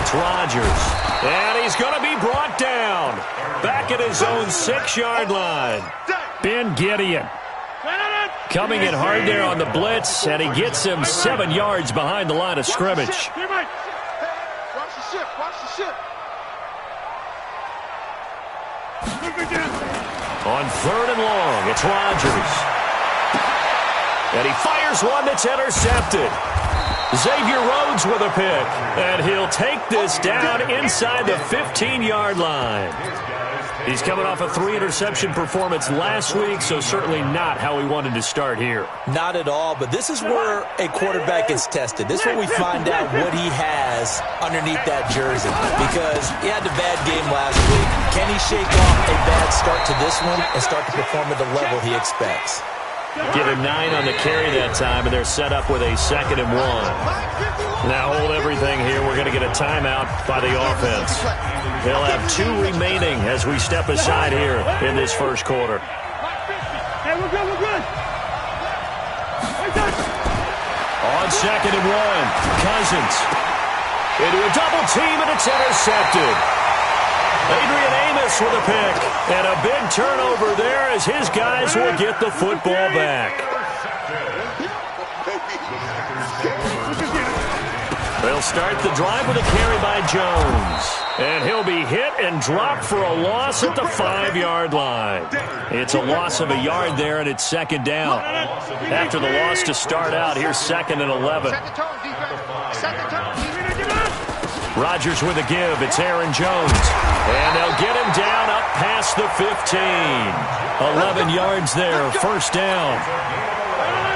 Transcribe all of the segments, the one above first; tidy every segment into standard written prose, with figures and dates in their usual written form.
It's Rodgers. And he's going to be brought down. Back at his own 6-yard line. Ben Gideon coming in hard there on the blitz, and he gets him 7 yards behind the line of scrimmage. Watch the ship. On 3rd and long, it's Rodgers. And he fires one that's intercepted. Xavier Rhodes with a pick. And he'll take this down inside the 15-yard line. He's coming off a 3-interception performance last week, so certainly not how he wanted to start here. Not at all, but this is where a quarterback is tested. This is where we find out what he has underneath that jersey, because he had a bad game last week. Can he shake off a bad start to this one and start to perform at the level he expects? Give him 9 on the carry that time, and they're set up with a 2nd and 1. Now hold everything here. We're going to get a timeout by the offense. They'll have 2 remaining as we step aside here in this first quarter. Hey, we're good. On 2nd and 1, Cousins into a double team, and it's intercepted. Adrian Amos with a pick, and a big turnover there as his guys will get the football back. They'll start the drive with a carry by Jones. And he'll be hit and dropped for a loss at the 5-yard line. It's a loss of a yard there, and it's 2nd down. After the loss to start out, here's 2nd and 11. Rodgers with a give. It's Aaron Jones. And they'll get him down up past the 15. 11 yards there, 1st down.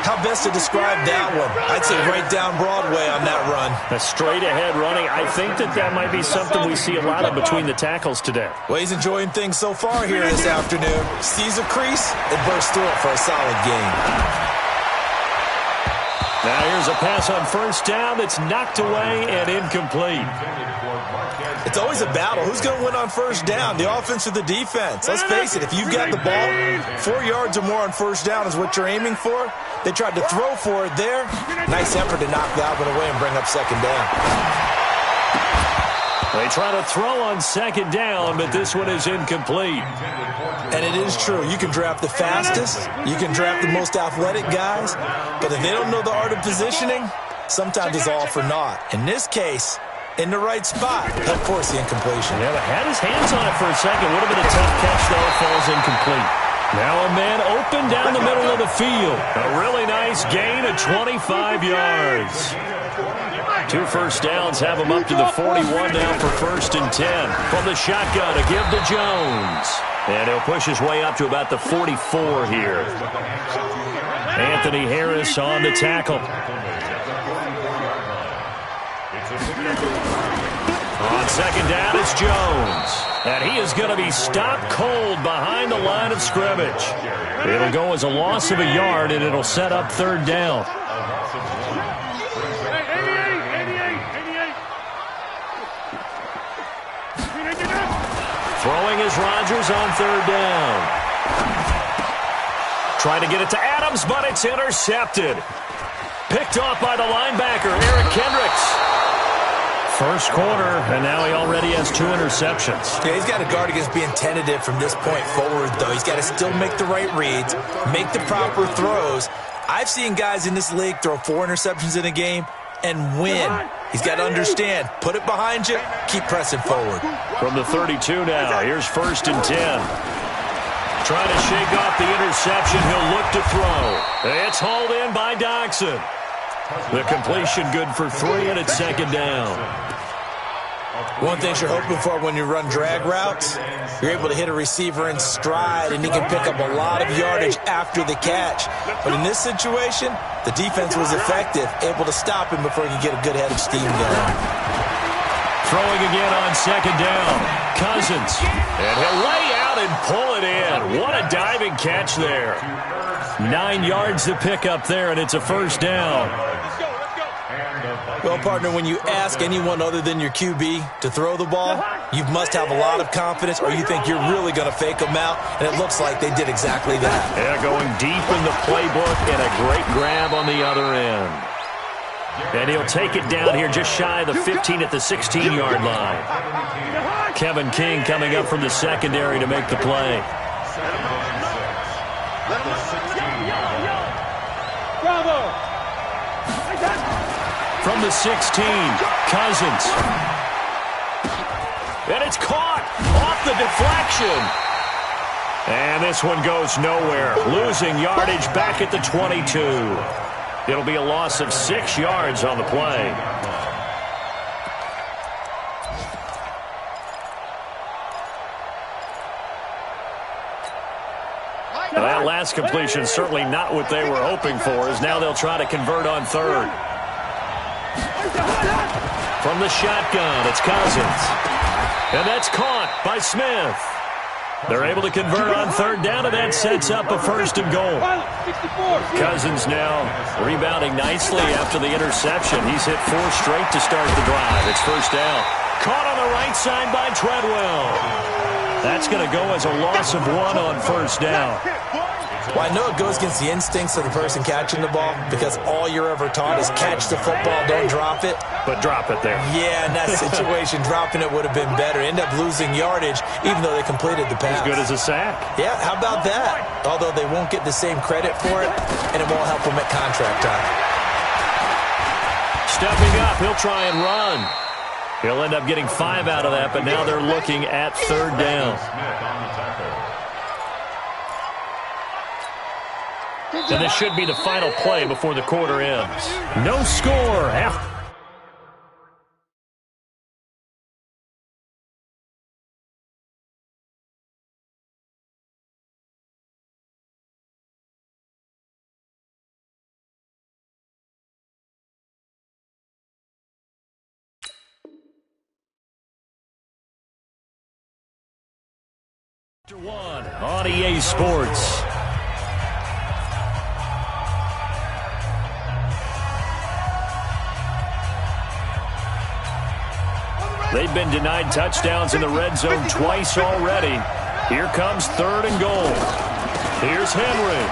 How best to describe that one? I'd say right down Broadway on that run. A straight-ahead running. I think that might be something we see a lot of between the tackles today. Well, he's enjoying things so far here this afternoon. Sees a crease and bursts through it for a solid gain. Now here's a pass on 1st down that's knocked away and incomplete. It's always a battle. Who's going to win on 1st down, the offense or the defense? Let's face it, if you've got the ball, 4 yards or more on 1st down is what you're aiming for. They tried to throw for it there. Nice effort to knock that one away and bring up 2nd down. They try to throw on 2nd down, but this one is incomplete. And it is true. You can draft the fastest. You can draft the most athletic guys. But if they don't know the art of positioning, sometimes it's all for naught. In this case, in the right spot, he'll force the incompletion. Yeah, but had his hands on it for a second. Would have been a tough catch, though. Falls incomplete. Now a man open down the middle of the field. A really nice gain of 25 yards. 2 first downs have him up to the 41 now for 1st and 10. From the shotgun, a give to Jones. And he'll push his way up to about the 44 here. Anthony Harris on the tackle. On 2nd down, it's Jones. And he is going to be stopped cold behind the line of scrimmage. It'll go as a loss of a yard, and it'll set up 3rd down. Throwing is Rodgers on 3rd down. Trying to get it to Adams, but it's intercepted. Picked off by the linebacker, Eric Kendricks. First quarter, and now he already has 2 interceptions. Yeah, he's got to guard against being tentative from this point forward, though. He's got to still make the right reads, make the proper throws. I've seen guys in this league throw 4 interceptions in a game and win. He's got to understand, put it behind you, keep pressing forward. From the 32 now, here's 1st and 10. Trying to shake off the interception, he'll look to throw. It's hauled in by Doxson. The completion good for 3, and it's 2nd down. One thing you're hoping for when you run drag routes, you're able to hit a receiver in stride, and he can pick up a lot of yardage after the catch. But in this situation, the defense was effective, able to stop him before he could get a good head of steam going. Throwing again on 2nd down. Cousins. And he'll lay out and pull it in. What a diving catch there. 9 yards to pick up there, and it's a 1st down. Well, partner, when you ask anyone other than your QB to throw the ball, you must have a lot of confidence, or you think you're really going to fake them out, and it looks like they did exactly that. Yeah, going deep in the playbook, and a great grab on the other end. And he'll take it down here just shy of the 15 at the 16-yard line. Kevin King coming up from the secondary to make the play. Bravo! From the 16, Cousins. And it's caught off the deflection. And this one goes nowhere. Losing yardage back at the 22. It'll be a loss of 6 yards on the play. That last completion certainly not what they were hoping for, as now they'll try to convert on third. From the shotgun, it's Cousins. And that's caught by Smith. They're able to convert on third down, and that sets up a 1st and goal. Cousins now rebounding nicely after the interception. He's hit 4 straight to start the drive. It's 1st down. Caught on the right side by Treadwell. That's going to go as a loss of 1 on 1st down. Well, I know it goes against the instincts of the person catching the ball because all you're ever taught is catch the football, don't drop it. But drop it there. Yeah, in that situation, dropping it would have been better. End up losing yardage, even though they completed the pass. As good as a sack. Yeah, how about that? Although they won't get the same credit for it, and it won't help them at contract time. Stepping up, he'll try and run. He'll end up getting 5 out of that, but now they're looking at 3rd down. And this should be the final play before the quarter ends. No score after. One on EA Sports. They've been denied touchdowns in the red zone twice already. Here comes 3rd and goal. Here's Henry.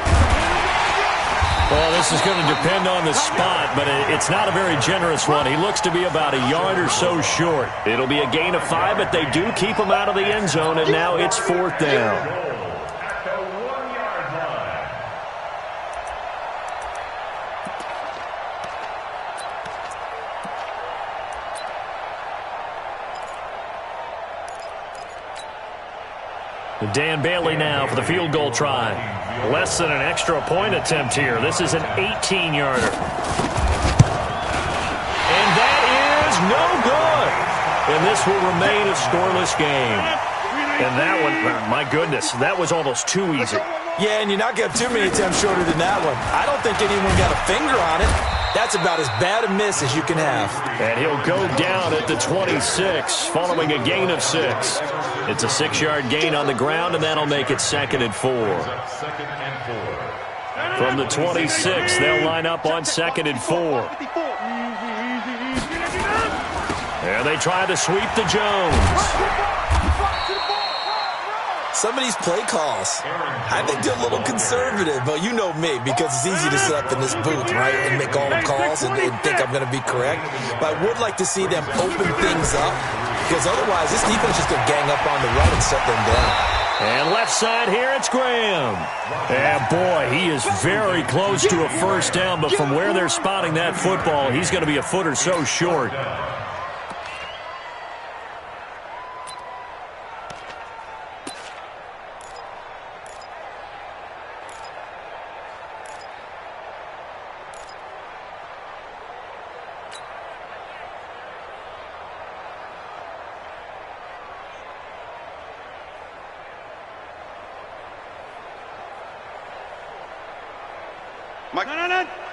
Well, this is going to depend on the spot, but it's not a very generous one. He looks to be about a yard or so short. It'll be a gain of 5, but they do keep him out of the end zone, and now it's 4th down. Dan Bailey now for the field goal try. Less than an extra point attempt here. This is an 18-yarder. And that is no good. And this will remain a scoreless game. And that one, my goodness, that was almost too easy. Yeah, and you're not going to have too many attempts shorter than that one. I don't think anyone got a finger on it. That's about as bad a miss as you can have. And he'll go down at the 26 following a gain of 6. It's a 6-yard gain on the ground, and that'll make it 2nd and 4. From the 26, they'll line up on 2nd and 4. And they try to sweep to Jones. Some of these play calls, I think they're a little conservative, but you know me, because it's easy to sit up in this booth, right, and make all the calls and think I'm going to be correct. But I would like to see them open things up, because otherwise this defense is going to gang up on the run and shut them down. And left side here, it's Graham. And boy, he is very close to a 1st down, but from where they're spotting that football, he's going to be a foot or so short. No.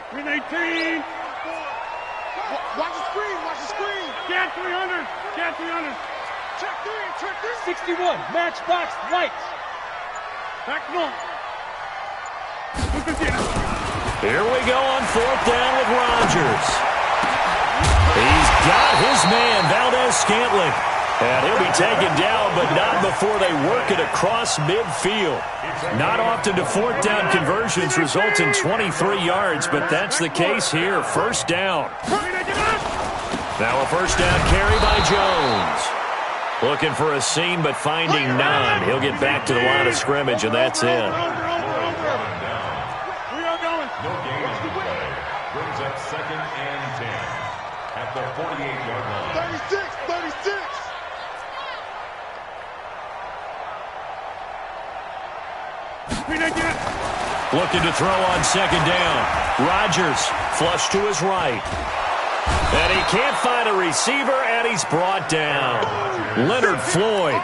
Green 18. Watch the screen. Watch the screen. Scan 300. Scan 300. Check 3. 61. Matchbox lights. Back north. Here we go on 4th down with Rodgers. He's got his man, Valdez-Scantling. And he'll be taken down, but not before they work it across midfield. Not often do fourth down conversions result in 23 yards, but that's the case here. First down. Now a first down carry by Jones. Looking for a seam, but finding none. He'll get back to the line of scrimmage, and that's it. We are going. No gain on the play. Brings up 2nd and 10 at the 48-yard line. 36. Looking to throw on second down. Rodgers flush to his right. And he can't find a receiver, and he's brought down. Leonard Floyd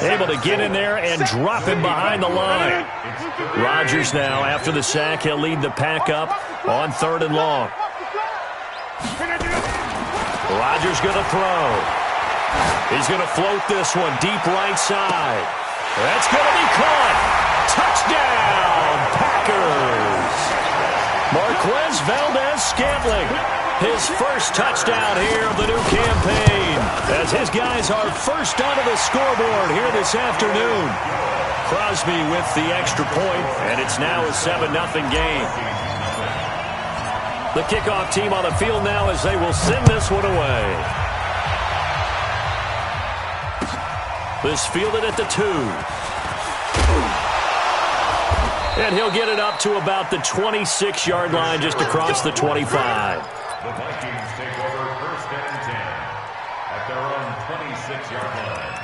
able to get in there and drop him behind the line. Rodgers now, after the sack, he'll lead the pack up on 3rd and long. Rodgers going to throw. He's going to float this one deep right side. That's going to be caught. Touchdown, Packers. Pryclezz10's, his first touchdown here of the new campaign, as his guys are first onto the scoreboard here this afternoon. Crosby with the extra point, and it's now a 7-0 game. The kickoff team on the field now as they will send this one away. This fielded at the 2. And he'll get it up to about the 26-yard line, just across the 25. The Vikings take over 1st and 10 at their own 26-yard line.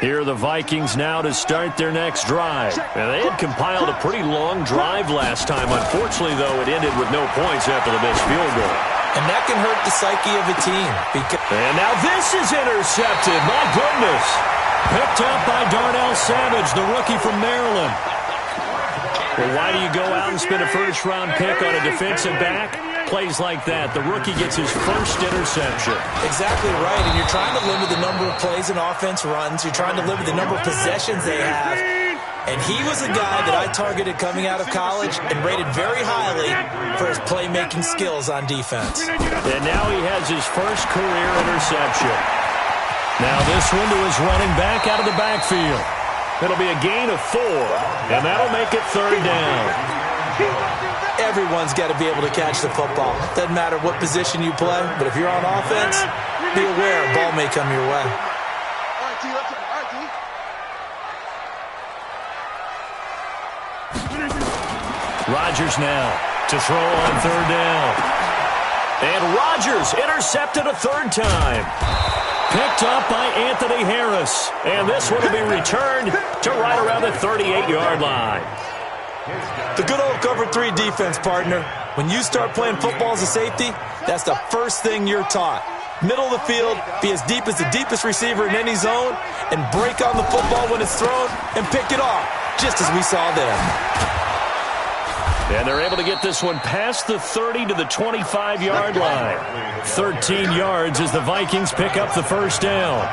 Here are the Vikings now to start their next drive. And they had compiled a pretty long drive last time. Unfortunately, though, it ended with no points after the missed field goal. And that can hurt the psyche of a team. And now this is intercepted. My goodness. Picked up by Darnell Savage, the rookie from Maryland. Well, why do you go out and spend a first-round pick on a defensive back? Plays like that. The rookie gets his first interception. Exactly right, and you're trying to limit the number of plays an offense runs. You're trying to limit the number of possessions they have. And he was a guy that I targeted coming out of college and rated very highly for his playmaking skills on defense. And now he has his first career interception. Now this one to his running back out of the backfield. It'll be a gain of 4, and that'll make it 3rd down. Everyone's got to be able to catch the football. Doesn't matter what position you play, but if you're on offense, be aware a ball may come your way. Rodgers now to throw on 3rd down. And Rodgers intercepted a 3rd time. Picked up by Anthony Harris. And this one will be returned to right around the 38-yard line. The good old cover 3 defense, partner. When you start playing football as a safety, that's the first thing you're taught. Middle of the field, be as deep as the deepest receiver in any zone, and break on the football when it's thrown and pick it off, just as we saw there. And they're able to get this one past the 30 to the 25-yard line. 13 yards as the Vikings pick up the first down.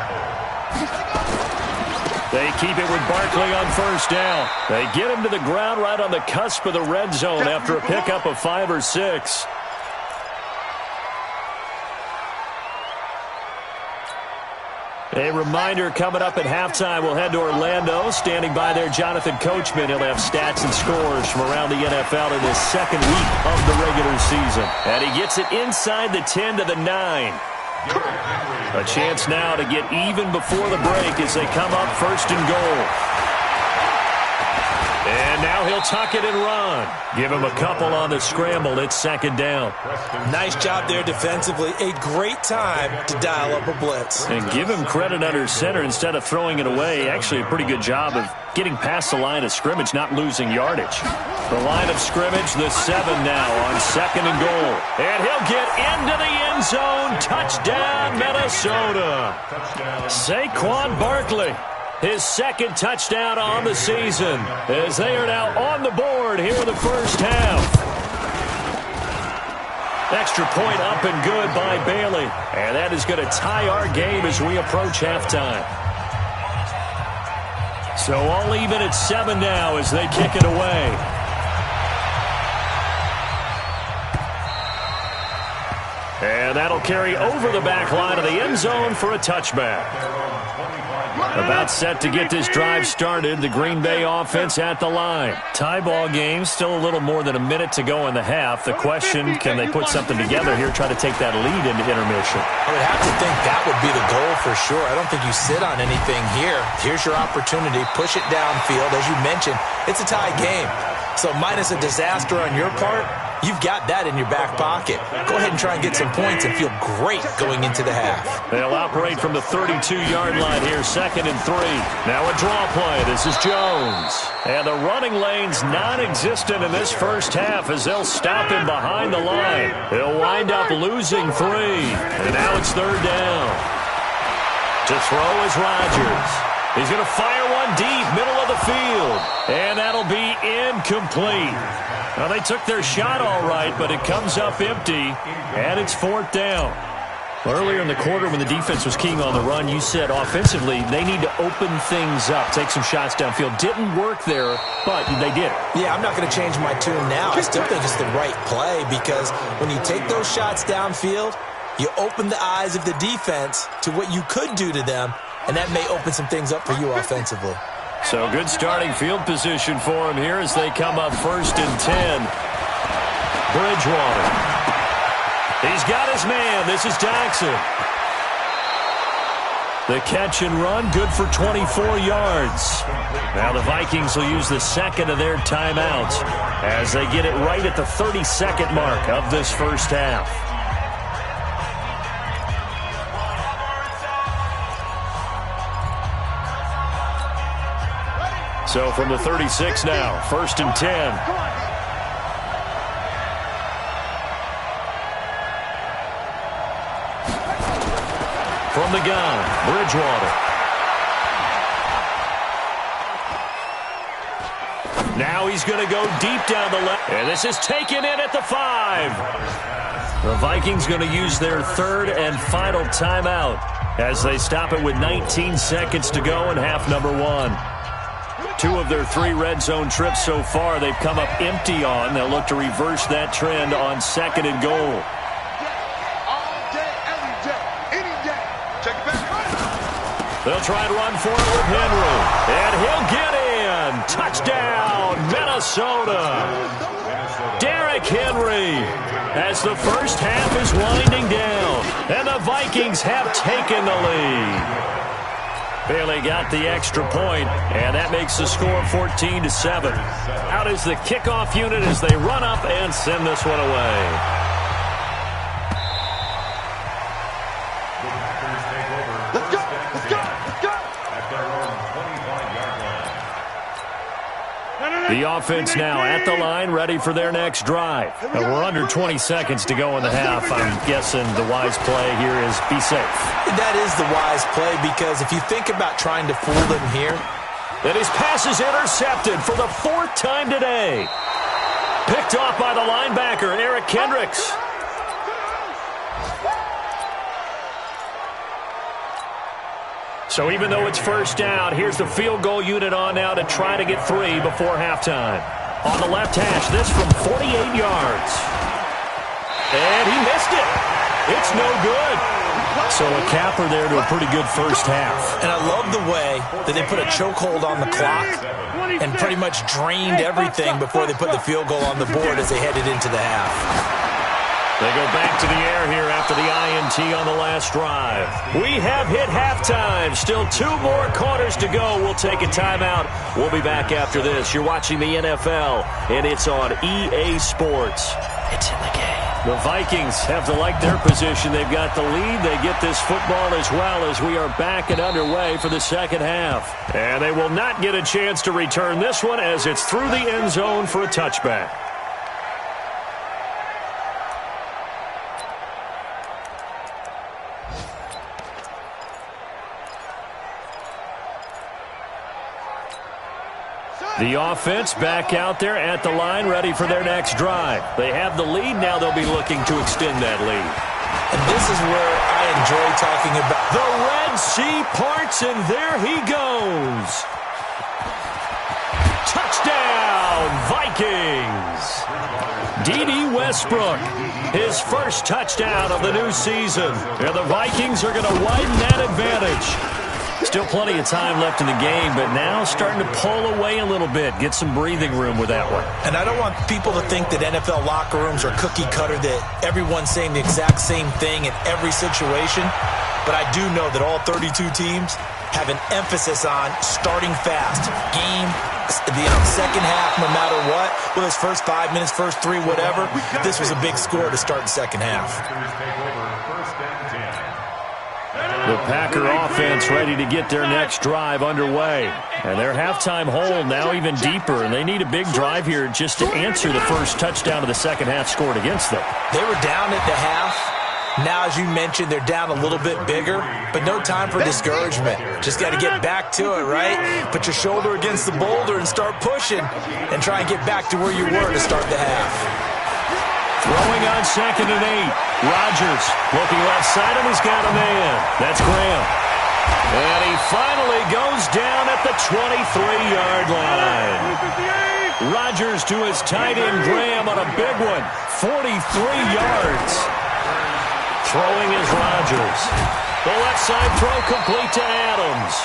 They keep it with Barkley on first down. They get him to the ground right on the cusp of the red zone after a pickup of 5 or 6. A reminder coming up at halftime, we'll head to Orlando. Standing by there, Jonathan Coachman. He'll have stats and scores from around the NFL in his second week of the regular season. And he gets it inside the 10 to the 9. A chance now to get even before the break as they come up 1st and goal. And now he'll tuck it and run. Give him a couple on the scramble. It's 2nd down. Nice job there defensively. A great time to dial up a blitz. And give him credit under center instead of throwing it away. Actually a pretty good job of getting past the line of scrimmage, not losing yardage. The line of scrimmage, the 7 now on 2nd and goal. And he'll get into the end zone. Touchdown, Minnesota. Saquon Barkley. His 2nd touchdown on the season as they are now on the board here in the first half. Extra point up and good by Bailey. And that is going to tie our game as we approach halftime. So all even at 7 now as they kick it away. And that'll carry over the back line of the end zone for a touchback. About set to get this drive started, the Green Bay offense at the line. Tie ball game, still a little more than a minute to go in the half. The question, can they put something together here, try to take that lead into intermission? I would have to think that would be the goal for sure. I don't think you sit on anything here. Here's your opportunity. Push it downfield. As you mentioned, it's a tie game. So minus a disaster on your part, you've got that in your back pocket. Go ahead and try and get some points and feel great going into the half. They'll operate from the 32-yard line here, 2nd and 3. Now a draw play. This is Jones. And the running lane's non-existent in this first half as they'll stop him behind the line. He'll wind up losing 3. And now it's 3rd down. To throw is Rodgers. He's going to fire one deep, middle of the field. And that'll be incomplete. Well, they took their shot all right, but it comes up empty, and it's 4th down. Earlier in the quarter when the defense was keying on the run, you said offensively they need to open things up, take some shots downfield. Didn't work there, but they did. Yeah, I'm not going to change my tune now. I still think it's the right play because when you take those shots downfield, you open the eyes of the defense to what you could do to them, and that may open some things up for you offensively. So good starting field position for him here as they come up 1st and 10. Bridgewater. He's got his man. This is Jackson. The catch and run, good for 24 yards. Now the Vikings will use the second of their timeouts as they get it right at the 32nd mark of this first half. So from the 36 now, 1st and 10. From the gun, Bridgewater. Now he's going to go deep down the left. And this is taken in at the 5. The Vikings going to use their 3rd and final timeout as they stop it with 19 seconds to go in half number 1. 2 of their 3 red zone trips so far they've come up empty on. They'll look to reverse that trend on 2nd and goal. All day, every day, any day. Check it back. They'll try and run for it with Henry. And he'll get in. Touchdown, Minnesota. Derrick Henry as the first half is winding down. And the Vikings have taken the lead. Bailey got the extra point, and that makes the score 14-7. Out is the kickoff unit as they run up and send this one away. Let's go, let's go, let's go. At their own 25-yard line. The offense now at the line, ready for their next drive. And we're under 20 seconds to go in the half. I'm guessing the wise play here is be safe. That is the wise play because if you think about trying to fool them here. And his pass is intercepted for the 4th time today. Picked off by the linebacker, Eric Kendricks. So even though it's 1st down, here's the field goal unit on now to try to get 3 before halftime. On the left hash, this from 48 yards. And he missed it. It's no good. So a capper there to a pretty good first half. And I love the way that they put a chokehold on the clock and pretty much drained everything before they put the field goal on the board as they headed into the half. They go back to the air here after the INT on the last drive. We have hit halftime. Still 2 more quarters to go. We'll take a timeout. We'll be back after this. You're watching the NFL, and it's on EA Sports. It's in the game. The Vikings have to like their position. They've got the lead. They get this football as well as we are back and underway for the second half. And they will not get a chance to return this one as it's through the end zone for a touchback. The offense back out there at the line, ready for their next drive. They have the lead. Now they'll be looking to extend that lead. And this is where I enjoy talking about. The Red Sea parts, and there he goes. Touchdown. Touchdown, Vikings! D.D. Westbrook, his first touchdown of the new season. And the Vikings are going to widen that advantage. Still plenty of time left in the game, but now starting to pull away a little bit. Get some breathing room with that one. And I don't want people to think that NFL locker rooms are cookie cutter, that everyone's saying the exact same thing in every situation. But I do know that all 32 teams have an emphasis on starting fast. Game, second half, no matter what. Whether it's first 5 minutes, first 3, whatever. This was a big score to start the second half. The Packer offense ready to get their next drive underway. And their halftime hole now even deeper, and they need a big drive here just to answer the first touchdown of the second half scored against them. They were down at the half. Now, as you mentioned, they're down a little bit bigger, but no time for discouragement. Just got to get back to it, right? Put your shoulder against the boulder and start pushing and try and get back to where you were to start the half. Throwing on 2nd and 8. Rodgers looking left side, and he's got a man. That's Graham. And he finally goes down at the 23-yard line. Rodgers to his tight end Graham on a big one. 43 yards. Throwing is Rodgers. The left side throw complete to Adams.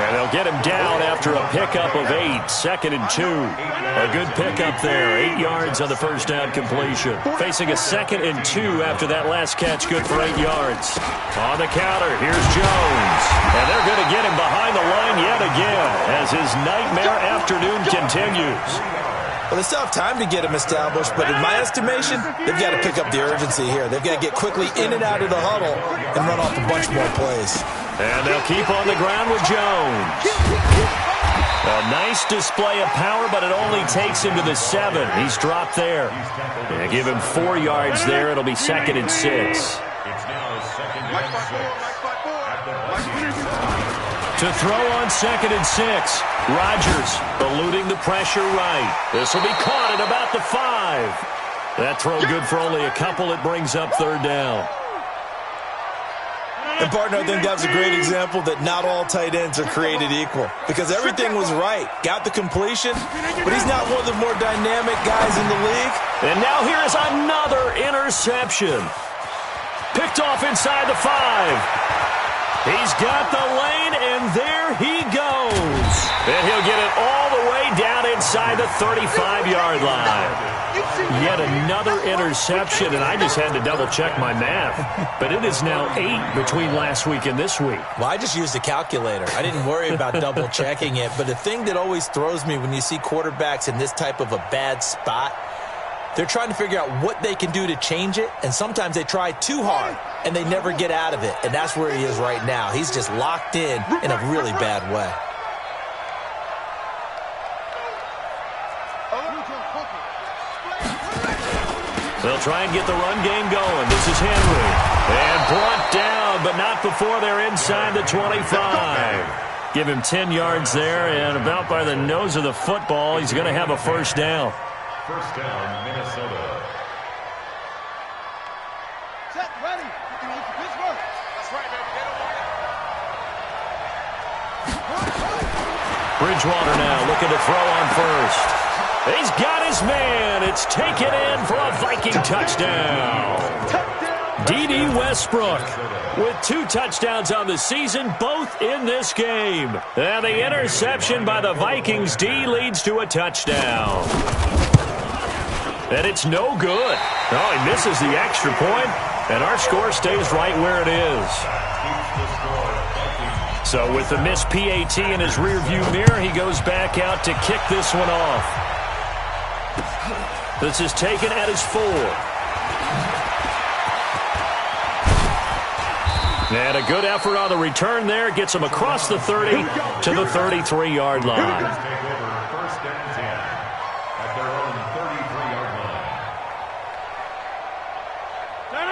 And they'll get him down after a pickup of 8. 2nd and 2. A good pickup there. 8 yards on the first down completion. Facing a 2nd and 2 after that last catch. Good for 8 yards. On the counter, here's Jones. And they're going to get him behind the line yet again as his nightmare afternoon continues. Well, they still have time to get him established, but in my estimation, they've got to pick up the urgency here. They've got to get quickly in and out of the huddle and run off a bunch more plays. And they'll keep on the ground with Jones. A nice display of power, but it only takes him to the 7. He's dropped there. Yeah, give him 4 yards there. It'll be 2nd and 6. It's now 2nd and 6. To throw on 2nd and 6. Rodgers eluding the pressure right. This will be caught at about the 5. That throw good for only a couple. It brings up 3rd down. And, partner, I think that was a great example that not all tight ends are created equal. Because everything was right. Got the completion, but he's not one of the more dynamic guys in the league. And now here is another interception. Picked off inside the 5. He's got the lane, and there he goes. And he'll get it all the way down inside the 35-yard line. Yet another interception, and I just had to double-check my math. But it is now 8 between last week and this week. Well, I just used a calculator. I didn't worry about double-checking it. But the thing that always throws me when you see quarterbacks in this type of a bad spot, they're trying to figure out what they can do to change it, and sometimes they try too hard, and they never get out of it. And that's where he is right now. He's just locked in a really bad way. They'll try and get the run game going. This is Henry. And brought down, but not before they're inside the 25. Give him 10 yards there, and about by the nose of the football, he's going to have a first down. First down, Minnesota. Set, ready. Pittsburgh. That's right, baby. Bridgewater now looking to throw on first. He's got his man. It's taken in for a Viking touchdown. D.D. Westbrook with 2 touchdowns on the season, both in this game. And the interception by the Vikings D leads to a touchdown. And it's no good. Oh, he misses the extra point, and our score stays right where it is. So with the missed PAT in his rearview mirror, he goes back out to kick this one off. This is taken at his 4. And a good effort on the return there. Gets him across the 30 to the 33-yard line.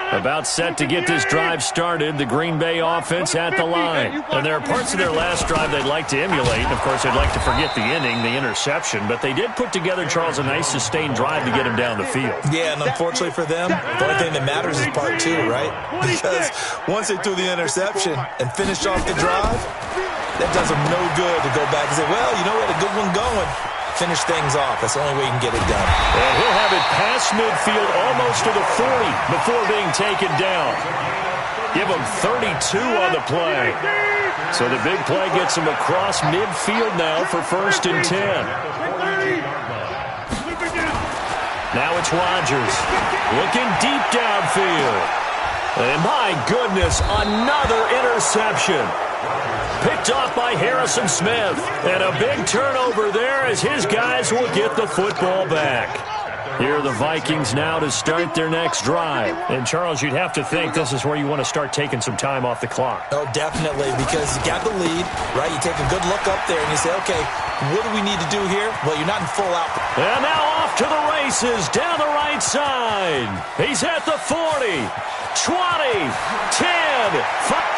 About set to get this drive started, the Green Bay offense at the line. And there are parts of their last drive they'd like to emulate. And, of course, they'd like to forget the inning, the interception. But they did put together, Charles, a nice sustained drive to get him down the field. Yeah, and unfortunately for them, the only thing that matters is part 2, right? Because once they threw the interception and finished off the drive, that does them no good to go back and say, well, you know, we had a good one going. finish things off. That's the only way you can get it done. And he'll have it past midfield almost to the 40 before being taken down. Give him 32 on the play. So the big play gets him across midfield now for 1st and 10. Now it's Rodgers looking deep downfield. And my goodness, another interception. Picked off by Harrison Smith. And a big turnover there as his guys will get the football back. Here are the Vikings now to start their next drive. And, Charles, you'd have to think this is where you want to start taking some time off the clock. Oh, definitely, because you got the lead, right? You take a good look up there and you say, okay, what do we need to do here? Well, you're not in full out. And now off to the races down the right side. He's at the 40, 20, 10,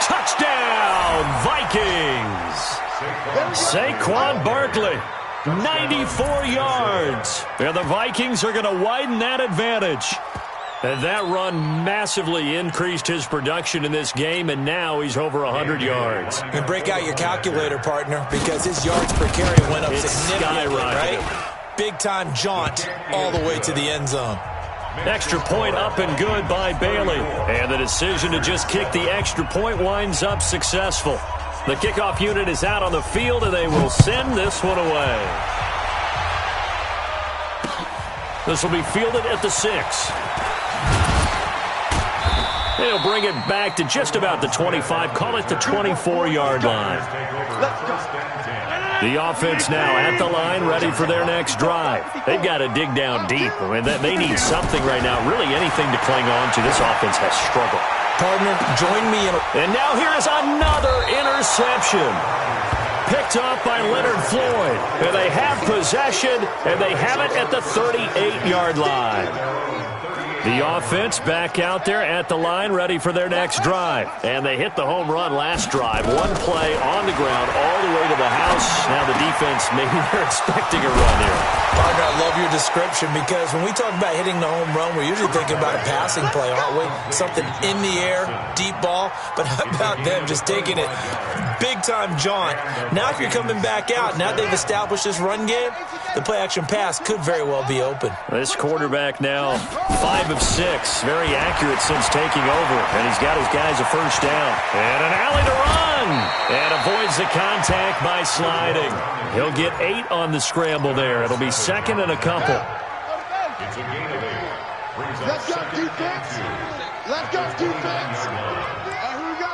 touchdown, Vikings. Saquon Barkley. 94 yards. And the Vikings are going to widen that advantage. And that run massively increased his production in this game, and now he's over 100 yards. And break out your calculator, partner, because his yards per carry went up significantly, right? Big-time jaunt all the way to the end zone. Extra point up and good by Bailey. And the decision to just kick the extra point winds up successful. The kickoff unit is out on the field, and they will send this one away. This will be fielded at the 6. They'll bring it back to just about the 25. Call it the 24-yard line. The offense now at the line, ready for their next drive. They've got to dig down deep. I mean, they need something right now, really anything to cling on to. This offense has struggled. Partner, join me in. And now here is another interception. Picked off by Leonard Floyd. And they have possession, and they have it at the 38-yard line. The offense back out there at the line, ready for their next drive. And they hit the home run last drive. One play on the ground all the way to the house. Now the defense, maybe they're expecting a run here. Partner, I love your description because when we talk about hitting the home run, we're usually thinking about a passing play, aren't we? Something in the air, deep ball. But how about them just taking it big-time jaunt? Now if you're coming back out, now they've established this run game, the play-action pass could very well be open. This quarterback now 5 of 6. Very accurate since taking over. And he's got his guys a first down. And an alley to run. And avoids the contact by sliding. He'll get 8 on the scramble there. It'll be 2nd and a couple. It's a gain of 8. Let's go, defense. Let's go, defense. Here we go.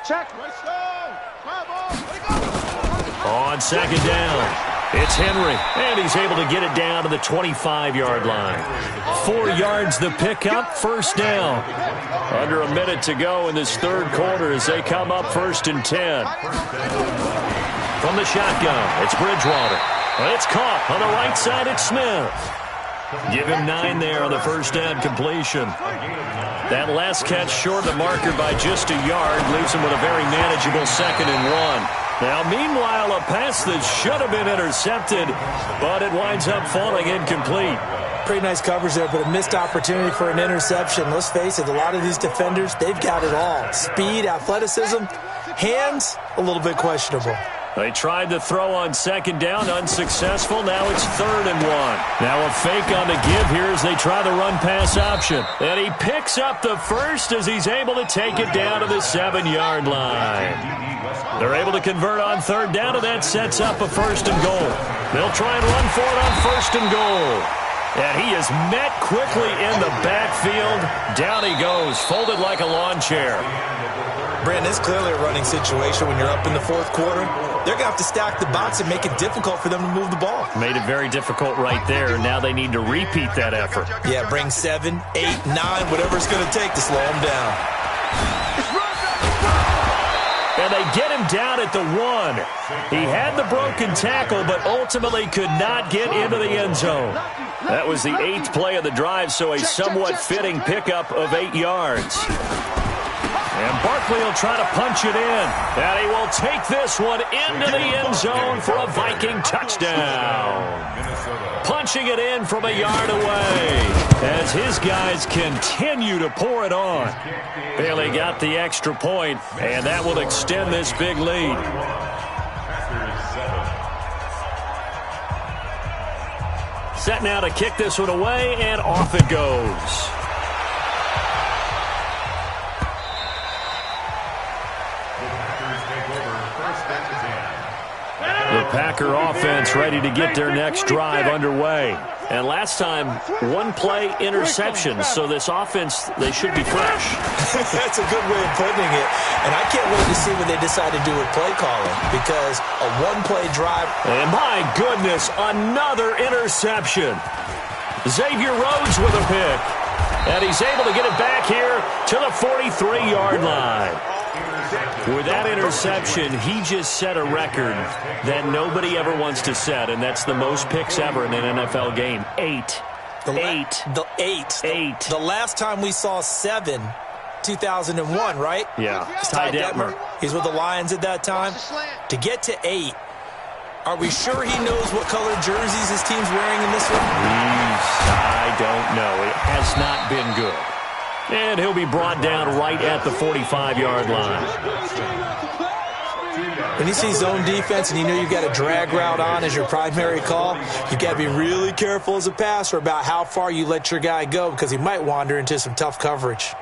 Check. Let's go. On 2nd down. It's Henry, and he's able to get it down to the 25-yard line. 4 yards the pickup, first down. Under a minute to go in this third quarter as they come up 1st and 10. From the shotgun, it's Bridgewater. It's caught on the right side, it's Smith. Give him 9 there on the first down completion. That last catch short of the marker by just a yard leaves him with a very manageable 2nd and 1. Now, meanwhile, a pass that should have been intercepted, but it winds up falling incomplete. Pretty nice coverage there, but a missed opportunity for an interception. Let's face it, a lot of these defenders, they've got it all. Speed, athleticism, hands, a little bit questionable. They tried to throw on 2nd down, unsuccessful. Now it's 3rd and 1. Now a fake on the give here as they try the run-pass option. And he picks up the first as he's able to take it down to the 7-yard line. They're able to convert on 3rd down, and that sets up a 1st and goal. They'll try and run for it on 1st and goal. And he is met quickly in the backfield. Down he goes, folded like a lawn chair. Brandon, it's clearly a running situation when you're up in the 4th quarter. They're going to have to stack the box and make it difficult for them to move the ball. Made it very difficult right there. Now they need to repeat that effort. Yeah, bring 7, 8, 9, whatever it's going to take to slow them down. And they get him down at the 1. He had the broken tackle, but ultimately could not get into the end zone. That was the 8th play of the drive, so a somewhat fitting pickup of 8 yards. And Barkley will try to punch it in. And he will take this one into the end zone for a Viking touchdown. Punching it in from a yard away as his guys continue to pour it on. Bailey got the extra point, and that will extend this big lead. Set now to kick this one away, and off it goes. The Packer offense ready to get their next drive underway. And last time, one-play interception, so this offense, they should be fresh. That's a good way of putting it. And I can't wait to see what they decide to do with play calling, because a one-play drive. And my goodness, another interception. Xavier Rhodes with a pick. And he's able to get it back here to the 43-yard line. With that interception, he just set a record that nobody ever wants to set, and that's the most picks ever in an NFL game. 8. The last time we saw 7, 2001, right? Yeah. Ty Detmer. He's with the Lions at that time. To get to 8, are we sure he knows what color jerseys his team's wearing in this one? I don't know. It has not been good. And he'll be brought down right at the 45-yard line. When you see zone defense and you know you've got a drag route on as your primary call, you've got to be really careful as a passer about how far you let your guy go, because he might wander into some tough coverage.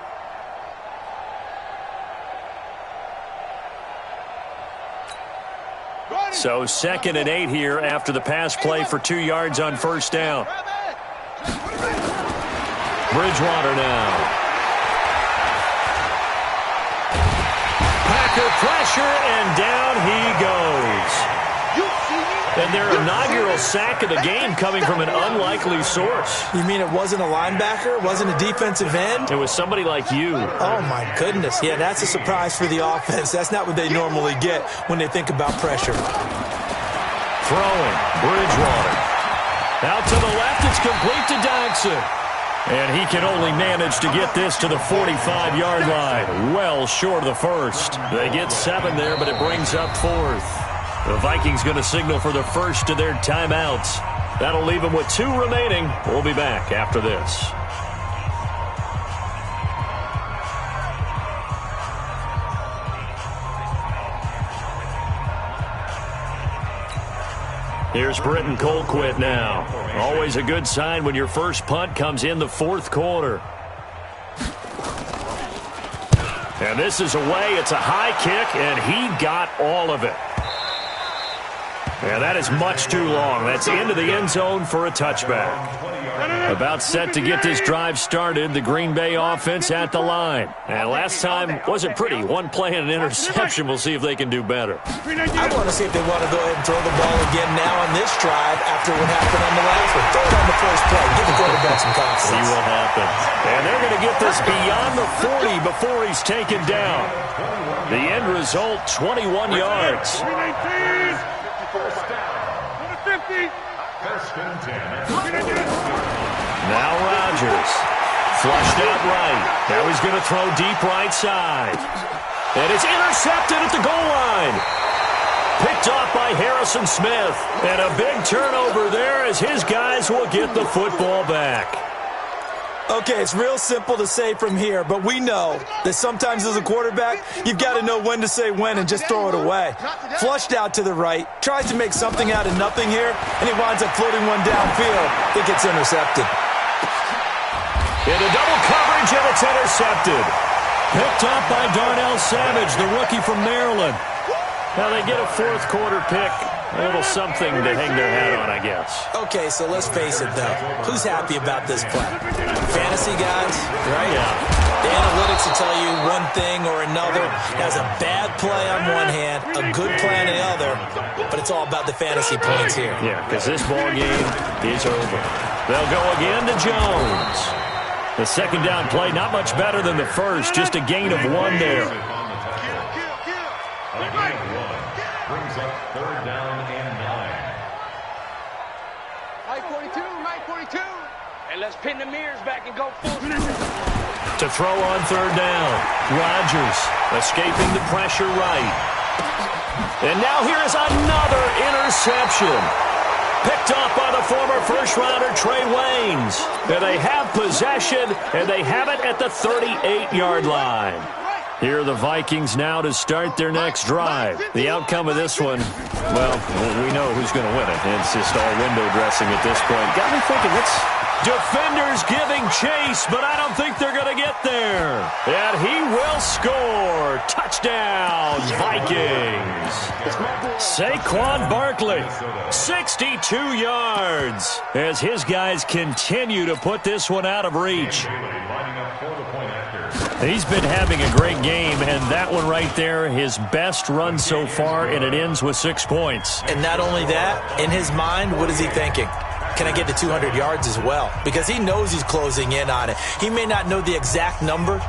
So 2nd and 8 here after the pass play for 2 yards on first down. Bridgewater now. Pressure, and down he goes. And their inaugural sack of the game coming from an unlikely source. You mean it wasn't a linebacker? It wasn't a defensive end? It was somebody like you. Oh, my goodness. Yeah, that's a surprise for the offense. That's not what they normally get when they think about pressure. Throwing. Bridgewater. Out to the left. It's complete to Dodson. And he can only manage to get this to the 45-yard line. Well short of the first. They get 7 there, but it brings up 4th. The Vikings going to signal for the first of their timeouts. That'll leave them with 2 remaining. We'll be back after this. Here's Britton Colquitt now. Always a good sign when your first punt comes in the 4th quarter. And this is away. It's a high kick, and he got all of it. And that is much too long. That's into the end zone for a touchback. About set to get this drive started, the Green Bay offense at the line. And last time wasn't pretty. One play and an interception. We'll see if they can do better. I want to see if they want to go ahead and throw the ball again now on this drive after what happened on the last one. Throw it on the first play. Give the quarterback some confidence. See what happens. And they're going to get this beyond the 40 before he's taken down. The end result, 21 yards. Now Rodgers. Flushed out right. Now he's going to throw deep right side. And it's intercepted at the goal line. Picked off by Harrison Smith. And a big turnover there as his guys will get the football back. Okay, it's real simple to say from here, but we know that sometimes as a quarterback, you've got to know when to say when and just throw it away. Flushed out to the right, tries to make something out of nothing here, and he winds up floating one downfield. It gets intercepted. Into double coverage, and it's intercepted. Picked off by Darnell Savage, the rookie from Maryland. Now they get a 4th quarter pick. A little something to hang their hat on, I guess. Okay, so let's face it, though. Who's happy about this play? Fantasy guys, right? Yeah. The analytics will tell you one thing or another. Has a bad play on one hand, a good play on the other, but it's all about the fantasy points here. Yeah, because this ball game is over. They'll go again to Jones. The second down play, not much better than the first, just a gain of 1 there. Brings up 3rd down and 9. Right 42, right 42. And let's pin the mirrors back and go full. To throw on 3rd down. Rodgers escaping the pressure right. And now here is another interception. Picked off by the former first-rounder Trey Waynes. And they have possession, and they have it at the 38-yard line. Here are the Vikings now to start their next drive. The outcome of this one, well, we know who's going to win it. It's just all window dressing at this point. Got me thinking, defenders giving chase, but I don't think they're going to get there. And he will score. Touchdown, Vikings. Saquon Barkley, 62 yards, as his guys continue to put this one out of reach. He's been having a great game, and that one right there, his best run so far, and it ends with 6 points. And not only that, in his mind, what is he thinking? Can I get to 200 yards as well? Because he knows he's closing in on it. He may not know the exact number,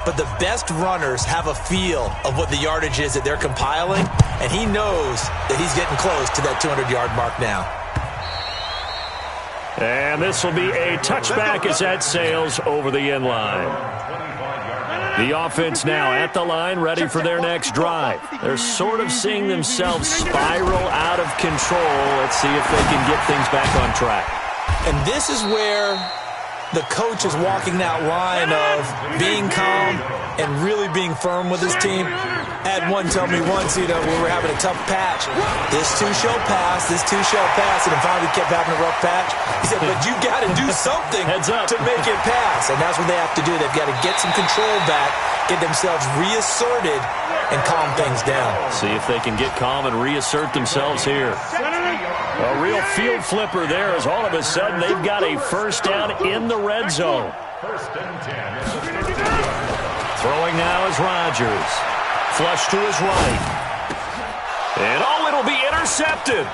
but the best runners have a feel of what the yardage is that they're compiling, and he knows that he's getting close to that 200-yard mark now. And this will be a touchback as that sails over the end line. The offense now at the line, ready for their next drive. They're sort of seeing themselves spiral out of control. Let's see if they can get things back on track. And this is where the coach is walking that line of being calm and really being firm with his team. I had one tell me once, we were having a tough patch. This too shall pass, this too shall pass, and finally kept having a rough patch. He said, but you got to do something to make it pass, and that's what they have to do. They've got to get some control back, get themselves reasserted, and calm things down. See if they can get calm and reassert themselves here. A real field flipper there as all of a sudden they've got a first down in the red zone. Throwing now is Rodgers. Flush to his right. And it'll be intercepted.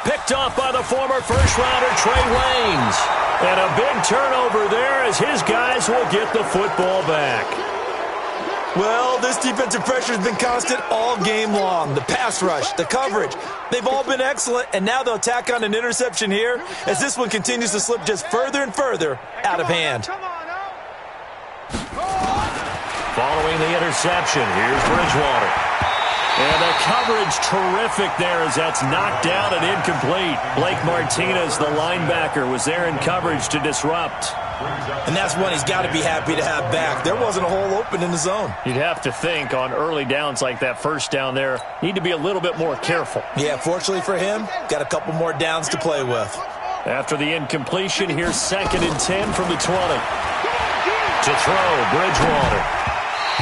Picked off by the former first-rounder Trey Waynes. And a big turnover there as his guys will get the football back. Well, this defensive pressure has been constant all game long. The pass rush, the coverage, they've all been excellent, and now they'll tack on an interception here as this one continues to slip just further and further out of hand. Following the interception, here's Bridgewater. And the coverage terrific there as that's knocked down and incomplete. Blake Martinez, the linebacker, was there in coverage to disrupt. And that's one he's got to be happy to have back. There wasn't a hole open in the zone. You'd have to think on early downs like that first down there, need to be a little bit more careful. Yeah, fortunately for him, got a couple more downs to play with. After the incompletion, here's 2nd and 10 from the 20. To throw, Bridgewater.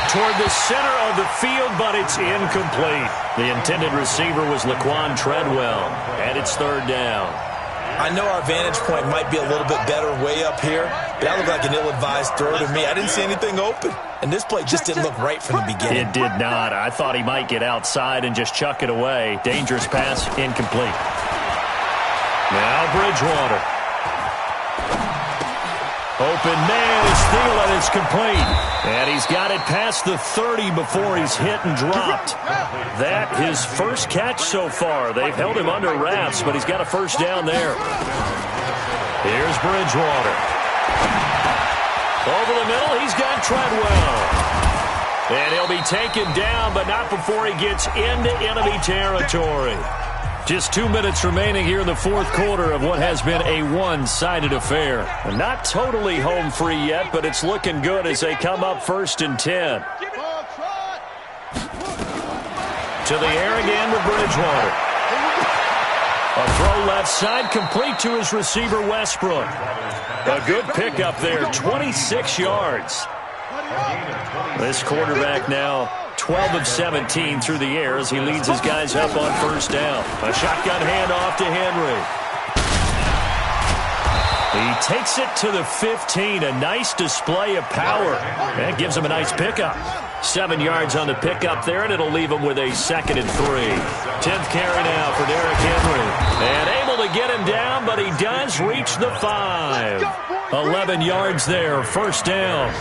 Toward the center of the field, but it's incomplete. The intended receiver was Laquan Treadwell, and it's 3rd down. I know our vantage point might be a little bit better way up here, but that looked like an ill-advised throw to me. I didn't see anything open, and this play just didn't look right from the beginning. It did not. I thought he might get outside and just chuck it away. Dangerous pass, incomplete. Now Bridgewater. Open man is Thielen. It's complete. And he's got it past the 30 before he's hit and dropped. That his first catch so far. They've held him under wraps, but he's got a first down there. Here's Bridgewater. Over the middle, he's got Treadwell. And he'll be taken down, but not before he gets into enemy territory. Just 2 minutes remaining here in the 4th quarter of what has been a one-sided affair. Not totally home free yet, but it's looking good as they come up 1st and 10. To the air again with Bridgewater. A throw left side, complete to his receiver Westbrook. A good pickup there, 26 yards. This quarterback now 12 of 17 through the air as he leads his guys up on 1st down. A shotgun handoff to Henry. He takes it to the 15. A nice display of power. That gives him a nice pickup. 7 yards on the pickup there, and it'll leave him with a 2nd and 3. 10th carry now for Derrick Henry. And able to get him down, but he does reach the 5. 11 yards there, 1st down.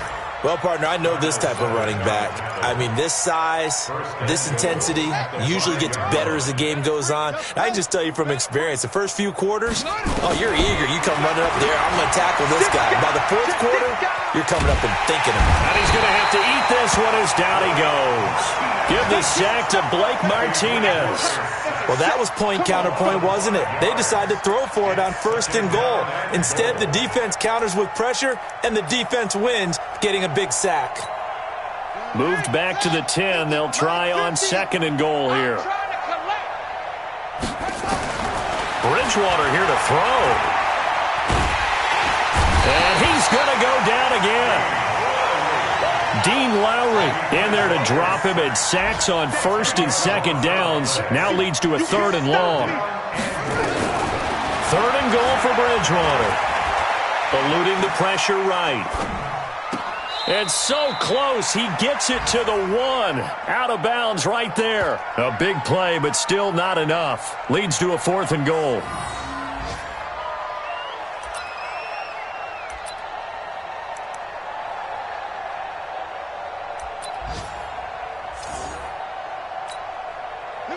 Well, partner, I know this type of running back. I mean, this size, this intensity usually gets better as the game goes on. I can just tell you from experience, the first few quarters, oh, you're eager. You come running up there, I'm going to tackle this guy. By the 4th quarter, you're coming up and thinking about it. And he's going to have to eat this one as down he goes. Give the sack to Blake Martinez. Well, that was point counterpoint, wasn't it? They decided to throw for it on 1st and goal. Instead, the defense counters with pressure, and the defense wins, getting a big sack. Moved back to the 10. They'll try on 2nd and goal here. Bridgewater here to throw. And he's going to go down again. Dean Lowry in there to drop him, and sacks on 1st and 2nd downs. Now leads to a 3rd and long. 3rd and goal for Bridgewater. Eluding the pressure right. And so close, he gets it to the 1. Out of bounds right there. A big play, but still not enough. Leads to a 4th and goal.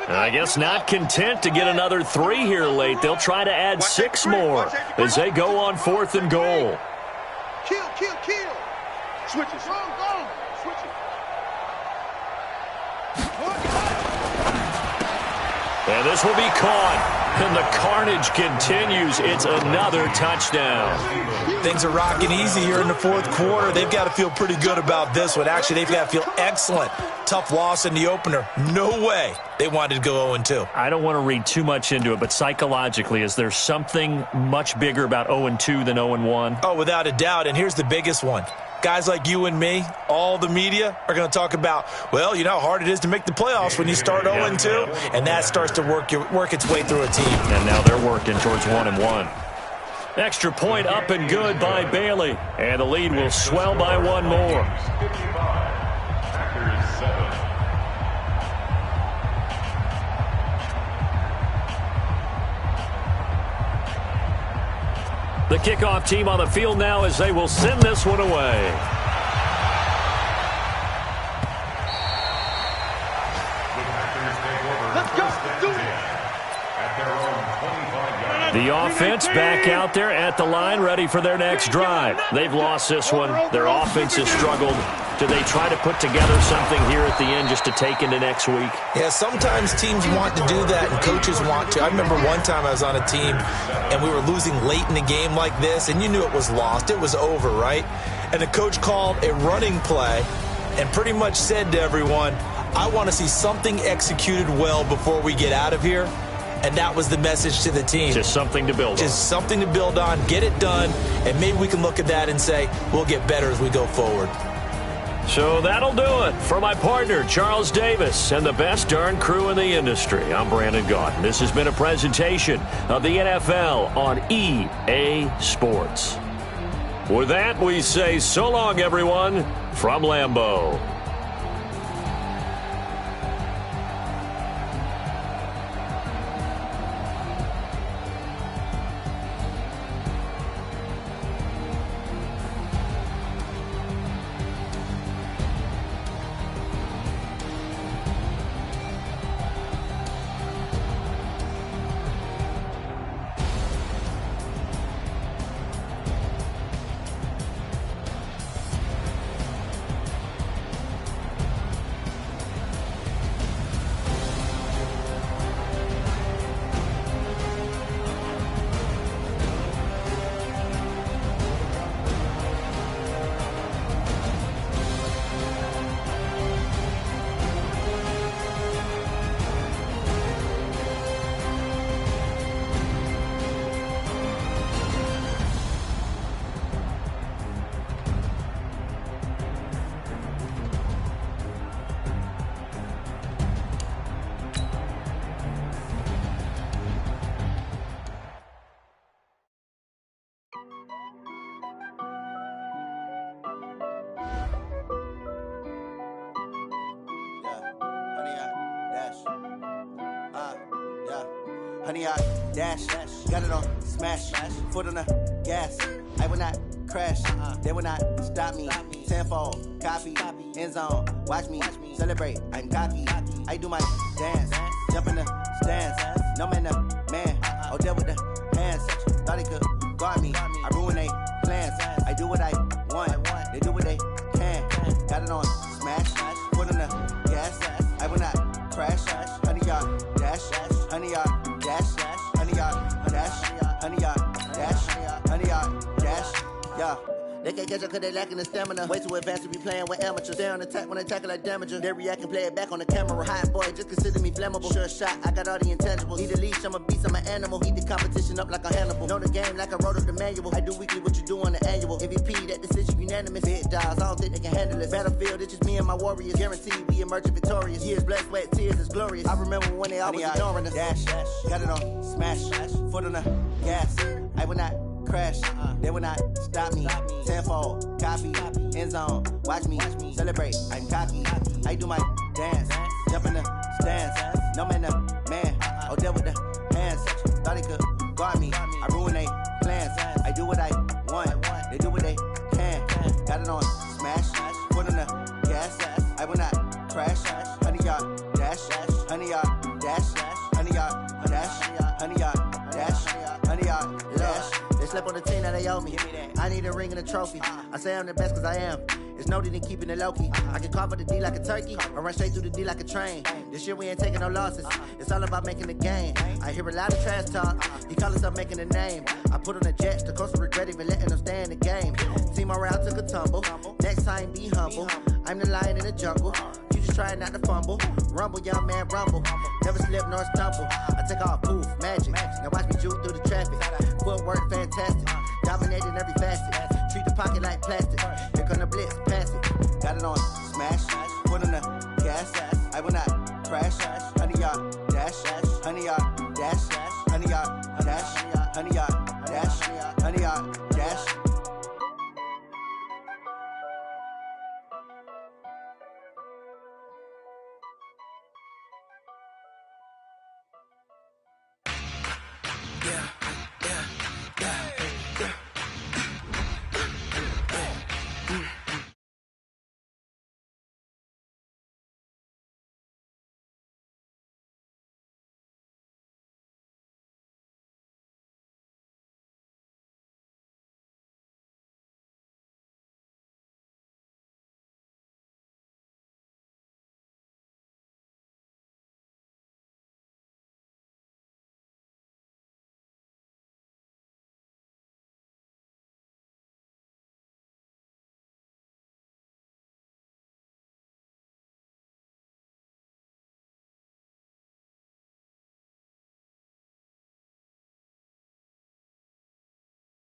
I guess not content to get another 3 here late. They'll try to add 6 more as they go on 4th and goal. Kill. Switch it. Go. Switch it. And this will be caught. And the carnage continues. It's another touchdown. Things are rocking easy here in the 4th quarter. They've got to feel pretty good about this one. Actually, they've got to feel excellent. Tough loss in the opener. No way they wanted to go 0-2. I don't want to read too much into it, but psychologically, is there something much bigger about 0-2 than 0-1? Oh, without a doubt. And here's the biggest one. Guys like you and me, all the media, are going to talk about, well, you know how hard it is to make the playoffs when you start 0-2, and that starts to work its way through a team. And now they're working towards 1-1. Extra point up and good by Bailey, and the lead will swell by 1 more. Packers 7. The kickoff team on the field now as they will send this one away. Let's go. Do it. At their own 25-yard. The offense back out there at the line, ready for their next drive. They've lost this one. Their offense has struggled. Do they try to put together something here at the end just to take into next week? Yeah, sometimes teams want to do that and coaches want to. I remember one time I was on a team and we were losing late in the game like this, and you knew it was lost. It was over, right? And the coach called a running play and pretty much said to everyone, I want to see something executed well before we get out of here. And that was the message to the team. Just something to build on. Just something to build on, get it done, and maybe we can look at that and say, we'll get better as we go forward. So that'll do it. For my partner, Charles Davis, and the best darn crew in the industry, I'm Brandon Gaudin. This has been a presentation of the NFL on EA Sports. With that, we say so long, everyone, from Lambeau. Honey, I dash, got it on smash, foot on the gas. I will not crash, they will not stop me. Tenfold, copy, end zone, watch me celebrate. I'm cocky, I do my dance, jump in the stands. No man, the man, oh, there with the hands. Thought he could guard me, I ruin they plans. I do what I want, they do what they can. Got it on smash, foot on the gas. I will not crash, honey, y'all dash, honey, y'all. Dash, honey, y'all, dash, honey, y'all, dash, honey, y'all, dash, yeah. They can't catch up cause they lacking the stamina. Way too advanced to be playing with amateurs. Stay on attack when they tackle like damager. They react and play it back on the camera. Hot boy, just consider me flammable. Sure shot, I got all the intangibles. Need a leash, I'm a beast, I'm an animal. Eat the competition up like a Hannibal. Know the game like I wrote up the manual. I do weekly what you do on the annual. MVP, that decision unanimous. Big dogs, I don't think they can handle it. Battlefield, it's just me and my warriors. Guaranteed we emerge victorious. Years, blood, sweat, tears, it's glorious. I remember when they always ignoring us. Dash, got it on, smash, foot on the gas. I will not crash, they will not stop me. Tenfold, copy, end zone, watch me celebrate. I'm cocky, I do my dance, jump in the stands. No man, man, oh there with the hands. Thought he could guard me, I ruin they plans. I do what I want, they do what they can. Got it on, smash, foot on the gas. I will not crash, 100-yard dash, 100-yard dash, 100-yard dash, 100-yard dash, 100-yard dash. They slept on the team that they owe me. I need a ring and a trophy. I say I'm the best cause I am. It's noted in keeping it low-key. I can carve up the D like a turkey or run straight through the D like a train. This year we ain't taking no losses. It's all about making the game. I hear a lot of trash talk. He call himself making a name. I put on the Jets. The coach will regret even letting them stay in the game. Team morale took a tumble. Next time be humble. I'm the lion in the jungle. You just try not to fumble. Rumble, young man, rumble. Never slip nor stumble. I take off, poof, magic. Now watch me juke through the traffic. Footwork fantastic. Dominating every facet. Treat the pocket like plastic. Here come the blitz, pass it. Got it on, smash. Foot on the gas. I will not crash. 100-yard dash. 100-yard dash. 100-yard dash. 100-yard dash. 100-yard